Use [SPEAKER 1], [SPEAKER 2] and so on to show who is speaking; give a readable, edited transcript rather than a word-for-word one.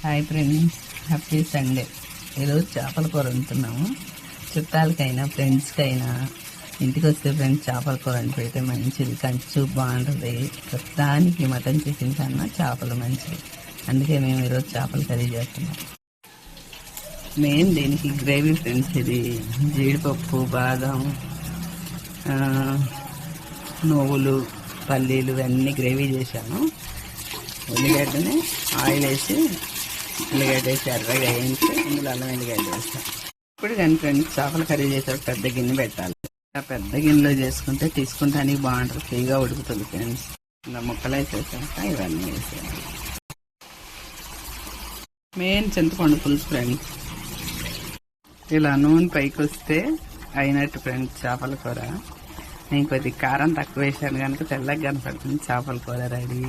[SPEAKER 1] Hi friends, happy Sunday. ఈరోజు చేపల కూర వండుతున్నాము. చుట్టాలకైనా ఫ్రెండ్స్కైనా ఇంటికి వస్తే ఫ్రెండ్స్ చేపల కూర అని పెడితే మంచిది, కంచు బాగుంటుంది. ప్రస్తుతానికి మటన్ చికెన్ కన్నా చేపలు మంచిది. అందుకే మేము ఈరోజు చేపల కర్రీ చేస్తున్నాం. మెయిన్ దీనికి గ్రేవీ ఫ్రెండ్స్. ఇది జీడిపప్పు, బాదం, నువ్వులు, పల్లీలు ఇవన్నీ గ్రేవీ చేశాను. ఉల్లిగడ్డని ఆయిల్ వేసి ఉల్లిగడ్డ వేసి ఎర్రగా వేయించి ఇందులో అల్లం వెల్లిగడ్డ వేస్తాను. ఇప్పుడు కానీ ఫ్రెండ్స్ చేపల కర్రీ చేసే పెద్ద గిన్నె పెట్టాలి. ఆ పెద్ద గిన్నెలో చేసుకుంటే తీసుకుంటానికి బాగుంటుంది, ఫ్రీగా ఉడుకుతుంది ఫ్రెండ్స్. ఇలా ముక్కలు వేసేసాక ఇవన్నీ వేసేయాలి. మెయిన్ చింతపండు పులుసు ఫ్రెండ్స్. ఇలా నూనె పైకి వస్తే అయినట్టు ఫ్రెండ్స్ చేపల కూర. నేను కొద్దిగా కారం తక్కువ వేసాను కనుక తెల్లగా కనపడుతుంది. చేపల కూర రెడీ.